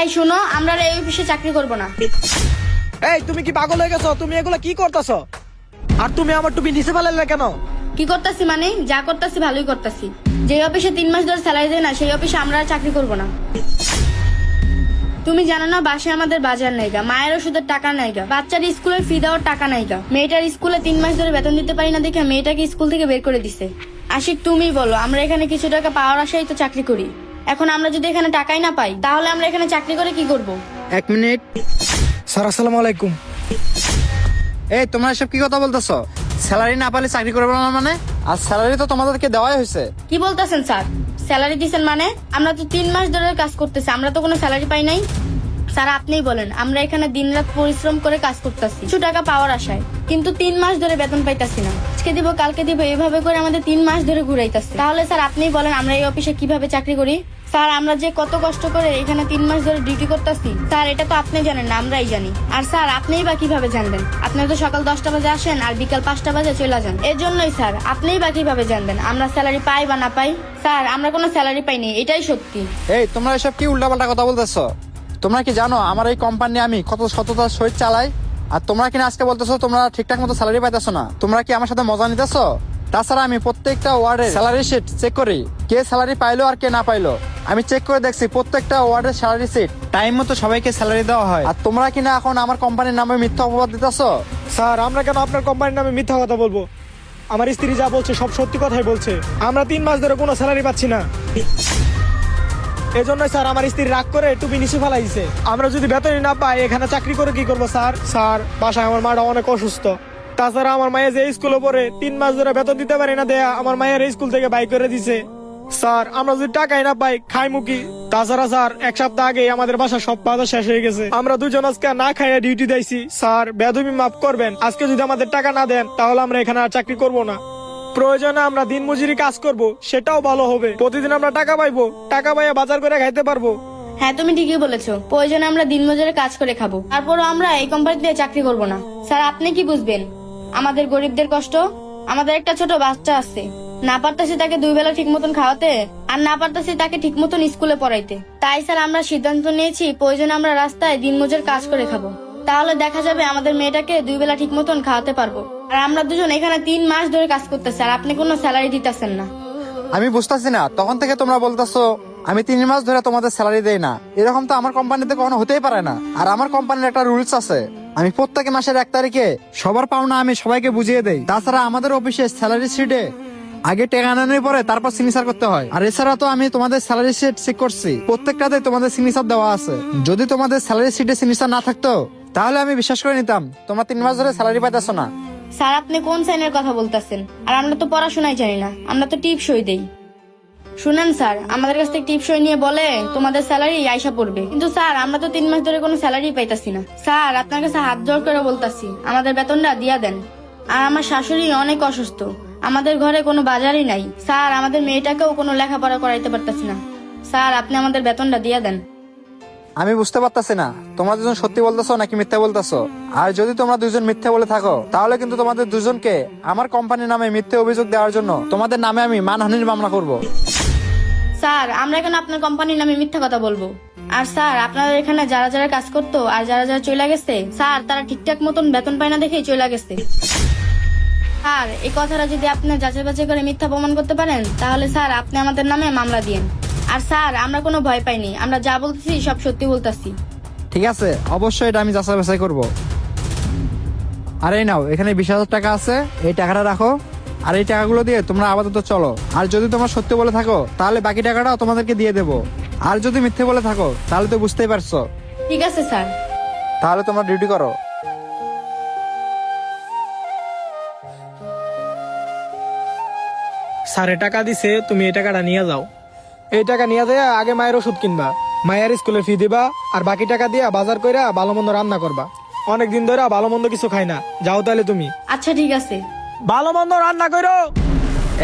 এই শোনো, আমরা এই অফিসে চাকরি করব না। এই তুমি কি পাগল হয়ে গেছো? তুমি এগুলা কি করতেছো? আর তুমি আমার টুপি নিচে ফেলালে কেন? কি করতেছি মানে? যা করতেছি ভালোই করতেছি। যে অফিসে 3 মাস ধরে স্যালারি দেয় না, সেই অফিসে আমরা আর চাকরি করব না। তুমি জানো না, বাসায় আমাদের বাজার নাইগা, মায়ের ওষুধের টাকা নাইগা, বাচ্চার স্কুলের ফি দেওয়ার টাকা নাইগা, মেয়েটার স্কুলে 3 মাস ধরে বেতন দিতে পারি না দেখে মেয়েটাকে স্কুল থেকে বের করে দিছে। আশিক, তুমি বলো, আমরা এখানে কিছু টাকা পাওয়ার আশায় তো চাকরি করি। এখন আমরা যদি এখানে টাকাই না পাই, তাহলে আমরা এখানে চাকরি করে কি করব? এক মিনিট। স্যার আসসালামু আলাইকুম। এই তোমরা এসব কি কথা বলতেছো? স্যালারি না পালে চাকরি করবে না মানে? আর স্যালারি তো তোমাদেরকে দেওয়াই হয়েছে। কি বলতেছেন স্যার? স্যালারি দিচ্ছেন মানে? আমরা তো 3 মাস ধরে কাজ করতেছি, আমরা তো কোনো স্যালারি পাই নাই। স্যার আপনিই বলেন, আমরা এখানে দিনরাত পরিশ্রম করে কাজ করতেছি কিছু টাকা পাওয়ার আশায়, কিন্তু 3 মাস ধরে বেতন পাইতাছি না। আজকে দিব, কালকে দিব, এইভাবে করে আমাদের 3 মাস ধরে ঘুরাইতেছে। তাহলে স্যার আপনিই বলেন, আমরা এই অফিসে কিভাবে চাকরি করি? স্যার আমরা যে কত কষ্ট করে এখানে 3 মাস ধরে ডিউটি করতেছি, স্যার এটা তো আপনি জানেন না, আমরাই জানি। আর স্যার আপনিই বা কিভাবে জানবেন? আপনি তো সকাল 10টা বাজে আসেন আর বিকাল 5টা বাজে চলে যান। এর জন্যই স্যার আপনিই বা কিভাবে জানবেন আমরা স্যালারি পাই বা না পাই? স্যার আমরা কোনো স্যালারি পাইনি, এটাই সত্যি। এই তোমরা এসব কি উল্টাপাল্টা কথা বলতেছো? তোমরা কি জানো আমার এই কোম্পানি আমি কত সততার সহিত চালাই? আর তোমরা কিনা আজকে বলতেছো তোমরা ঠিকঠাক মতো স্যালারি পাইতেছো না। তোমরা কি আমার সাথে মজা নিতেছো? তাছাড়া আমি প্রত্যেকটা ওয়ার্ডের স্যালারি শিট চেক করি, কে স্যালারি পাইলো আর কে না পাইলো। আমি চেক করে দেখছি প্রত্যেকটা ওয়ার্ডের স্যালারি শিট টাইম মতো সবাইকে স্যালারি দেওয়া হয়। আর তোমরা কিনা এখন আমার কোম্পানির নামে মিথ্যা অপবাদ দিতেছো। স্যার আমরা কেন আপনার কোম্পানির নামে মিথ্যা কথা বলবো? আমার স্ত্রী যা বলছে সব সত্যি কথাই বলছে। আমরা 3 মাস ধরে কোনো স্যালারি পাচ্ছি না। এজন্যই স্যার আমার স্ত্রী রাগ করে টুপি নিচে ফেলাইছে। আমরা যদি বেতনই না পাই এখানে চাকরি করে কি করবো স্যার? স্যার বাসায় আমার মাটা অনেক অসুস্থ। তাছাড়া আমার মায়ের যে স্কুলে পড়ে 3 মাস ধরে বেতন দিতে পারি না দেয়া আমার মায়ের স্কুল থেকে বাই করে দিছে। স্যার আমরা যদি টাকাই না পাই খাই মুখি? তাছাড়া স্যার 1 সপ্তাহ আগে আমাদের বাসা সব বাজার শেষ হয়ে গেছে। আমরা দুজন আজকে না খাইয়া ডিউটি দিয়েছি। স্যার বেদবি মাফ করবেন, আজকে যদি আমাদের টাকা না দেন তাহলে আমরা এখানে আর চাকরি করব না। প্রয়োজনে আমরা দিন মজুরি কাজ করব, সেটাও ভালো হবে। প্রতিদিন আমরা টাকা পাইবো, টাকা পাইয়া বাজার করে খাইতে পারবো। হ্যাঁ তুমি ঠিকই বলেছো, প্রয়োজনে আমরা দিনমজুরে কাজ করে খাবো, তারপরও আমরা এই কোম্পানিতে চাকরি করব না। স্যার আপনি কি বুঝবেন আমাদের গরিবদের কষ্ট? আমাদের একটা ছোট বাচ্চা আছে, না পারতাছি তাকে 2 বেলা ঠিক মতন খাওয়াতে, আর না পারতাছি তাকে ঠিক মতন স্কুলে পড়াইতে। তাই স্যার আমরা সিদ্ধান্ত নিয়েছি প্রয়োজনে আমরা রাস্তায় দিনমজুর কাজ করে খাবো, তাহলে দেখা যাবে আমাদের মেয়েটাকে 2 বেলা ঠিক মতন খাওয়াতে পারবো। আর আমরা দুজন এখানে 3 মাস ধরে কাজ করতেছি আর আপনি কোনো স্যালারি দিতেছেন না। আমি বুঝতেছি না, তখন থেকে তোমরা বলতেছো আমি 3 মাস ধরে তোমাদের স্যালারি দেই না। এরকম তো আমার কোম্পানিতে কখনো হতেই পারে না। আর আমার কোম্পানির একটা রুলস আছে, আমি প্রত্যেক মাসের 1 তারিখে সবার পাওনা আমি সবাইকে বুঝিয়ে দেই। তাছাড়া আমাদের অফিসে স্যালারি শিটে আগে টাকা আনানোর পরে তারপর সিগনেচার করতে হয়। আর এছাড়া তো আমি তোমাদের স্যালারি শিট চেক করছি, প্রত্যেকটাতে তোমাদের সিগনেচার দেওয়া আছে। যদি তোমাদের স্যালারি শিটে সিগনেচার না থাকতো তাহলে আমি বিশ্বাস করে নিতাম তোমরা 3 মাস ধরে স্যালারি পাইতেছো না। স্যার আপনি কোন সাইনের কথা বলতেছেন? আর আমরা তো পড়াশোনাই জানি না, আমরা তো টিপ সই দেই। শুনেন স্যার, আমাদের কাছ থেকে টিপ সই নিয়ে বলে তোমাদের স্যালারি আইসা পড়বে, কিন্তু স্যার আমরা তো 3 মাস ধরে কোনো স্যালারি পাইতাছি না। স্যার আপনার কাছে হাত জোড় করে বলতাছি আমাদের বেতনটা দিয়া দেন। আর আমার শাশুড়ি অনেক অসুস্থ, আমাদের ঘরে কোনো বাজারই নাই। স্যার আমাদের মেয়েটাকেও কোনো লেখাপড়া করাইতে পারতাছি না। স্যার আপনি আমাদের বেতনটা দিয়া দেন। আমি বুঝতে পারতাছি না তোমরা দুজন সত্যি বলতেছো নাকি মিথ্যা বলতেছো। আর যদি তোমরা দুজন মিথ্যা বলে থাকো তাহলে কিন্তু তোমাদের দুজনকে আমার কোম্পানির নামে মিথ্যে অভিযোগ দেওয়ার জন্য তোমাদের নামে আমি মানহানির মামলা করব। স্যার আমরা এখন আপনার কোম্পানির নামে মিথ্যা কথা বলবো? আর স্যার আপনাদের এখানে যারা যারা কাজ করতো আর যারা যারা চলে গেছে, স্যার তারা ঠিকঠাক মতন বেতন পায় না দেখেই চলে গেছে। স্যার এই কথাটা যদি আপনি যাচাই বাছাই করে মিথ্যা প্রমাণ করতে পারেন তাহলে স্যার আপনি আমাদের নামে মামলা দিয়েন। আর স্যার আমরা কোনো ভয় পাইনি, আমরা যা বলতেছি সব সত্যি বলতেছি। ঠিক আছে, অবশ্যই এটা আমি যাচাই বাছাই করবো। আর এই নাও, এখানে 20,000 টাকা আছে, এই টাকাটা রাখো। আর এই টাকাগুলো দিয়ে তোমরা আপাতত চলো। আর যদি তোমরা সত্যি বলে থাকো তাহলে বাকি টাকাটাও তোমাদেরকে দিয়ে দেবো। আর যদি মিথ্যে বলে থাকো তাহলে তো বুঝতেই পারছো। ঠিক আছে স্যার। তাহলে তোমরা ডিউটি করো। স্যারে টাকা দিছে, তুমি এই টাকাটা নিয়ে যাও। এই টাকা নিয়ে যায় আগে মায়ের ওষুধ কিনবা, মায়ের স্কুলের ফি দিবা, আর বাকি টাকা দিয়া বাজার কইরা ভালো মন্দ রান্না করবা। অনেকদিন ধরে ভালো মন্দ কিছু খাই না, যাও তাহলে তুমি। আচ্ছা ঠিক আছে। ভালো মন্দ রান্না করো।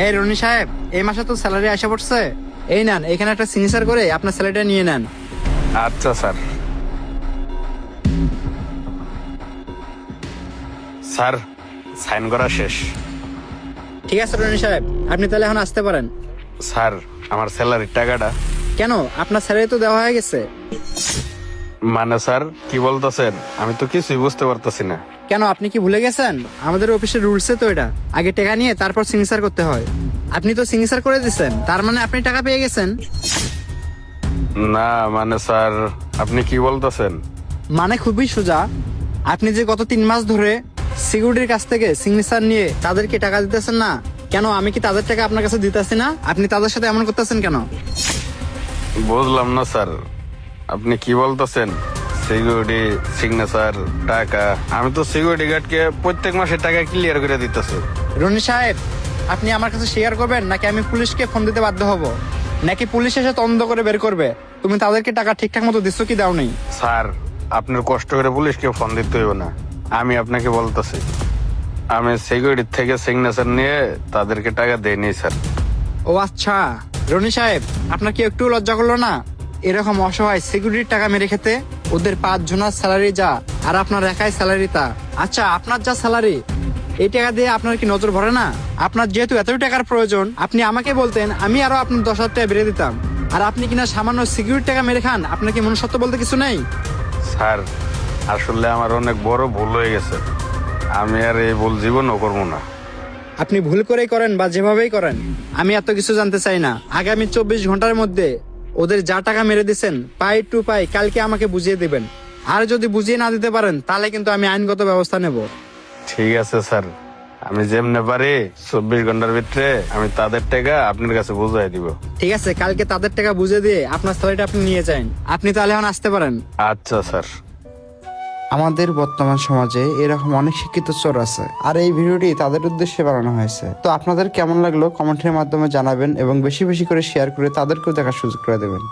এই রনি সাহেব, এই মাসে তো স্যালারি আসা পড়ছে, এই নেন, এখানে একটা সিগনেচার করে আপনার স্যালারিটা নিয়ে নেন। আচ্ছা স্যার। স্যার সাইন করা শেষ। ঠিক আছে রনি সাহেব, আপনি তাহলে এখন আসতে পারেন। স্যার আমার স্যালারির টাকাটা? কেন, আপনার স্যালারি তো দেওয়া হয়ে গেছে। মানে স্যার কি বলতেছেন? আমি তো কিছুই বুঝতে পারতেছি না। কেন, আপনি কি ভুলে গেছেন? আমাদের অফিসের রুলসে তো এটা আগে টাকা নিয়ে তারপর সিগনেচার করতে হয়। আপনি তো সিগনেচার করে দিচ্ছেন, তার মানে আপনি টাকা পেয়ে গেছেন। না মানে স্যার, আপনি কি বলতেছেন? মানে খুবই সোজা। আপনি যে গত 3 মাস ধরে সিকিউরিটির কাছ থেকে সিগনেচার নিয়ে তাদেরকে টাকা দিতেছেন না কেন, আমি কি তাদের টাকা আপনার কাছে দিতেছি না? আপনি তাদের সাথে এমন করতেছেন কেন? বুঝলাম না স্যার, আপনি কি বলতেছেন? সিকিউরিটি, সিগনেচার, টাকা? আমি তো সিকিউরিটি গার্ডকে প্রত্যেক মাসে টাকা ক্লিয়ার করে দিতেছি। রনি সাহেব, আপনি আমার কাছে শেয়ার করবেন নাকি আমি পুলিশকে ফোন দিতে বাধ্য হব, নাকি পুলিশ এসে তদন্ত করে বের করবে তুমি তাদেরকে টাকা ঠিকঠাক মতো দিচ্ছ কি দাও নেই? স্যার, আপনার কষ্ট করে পুলিশকে ফোন দিতে হইব না। আমি আপনাকে বলতেছি, আমি সিকিউরিটি থেকে সিগনেচার নিয়ে তাদেরকে টাকা দেইনি স্যার। ও আচ্ছা, রনি সাহেব আপনার কি একটু লজ্জা করলো না এরকম অসহায় সিকিউরিটির টাকা মেরে খেতে? ওদের 5 জনের স্যালারি যা আর আপনার একাই স্যালারি তা। আচ্ছা, আপনার যা স্যালারি এই টাকা দিয়ে আপনার কি নজর ভরে না? আপনার যেহেতু এতই টাকার প্রয়োজন, আপনি আমাকে বলতেন, আমি আরো আপনার 10,000 টাকা বেড়ে দিতাম। আর আপনি কিনা সামান্য সিকিউরিটি টাকা মেরে খান। আপনার কি মনুষ্যত্ব বলতে কিছু নেই? স্যার, আসলে আমার অনেক বড় ভুল হয়ে গেছে। আমি আর এই ভুল জীবনও করবো না। আপনি ভুল করেই করেন বা যেভাবেই করেন, আমি এত কিছু জানতে চাই না। আগামী 24 ঘন্টার মধ্যে ওদের যা টাকা মেরে দিচ্ছেন পাই টু পাই কালকে আমাকে বুঝিয়ে দিবেন। আর যদি বুঝিয়ে না দিতে পারেন তাহলে কিন্তু আমি আইনগত ব্যবস্থা নেব। ঠিক আছে স্যার, আমি যেমনে পারি 24 ঘন্টার ভিতরে আমি তাদের টাকা আপনার কাছে বুঝাই দিব। ঠিক আছে, কালকে তাদের টাকা বুঝে দিয়ে আপনার স্যালারিটা আপনি নিয়ে যান। আপনি তাহলে এখন আসতে পারেন। আচ্ছা স্যার। আমাদের বর্তমান সমাজে এরকম অনেক শিক্ষিত চোর আছে, আর এই ভিডিওটি তাদের উদ্দেশ্যে বানানো হয়েছে। তো আপনাদের কেমন লাগলো কমেন্টের মাধ্যমে জানাবেন এবং বেশি বেশি করে শেয়ার করে তাদেরকেও দেখার সুযোগ করে দেবেন।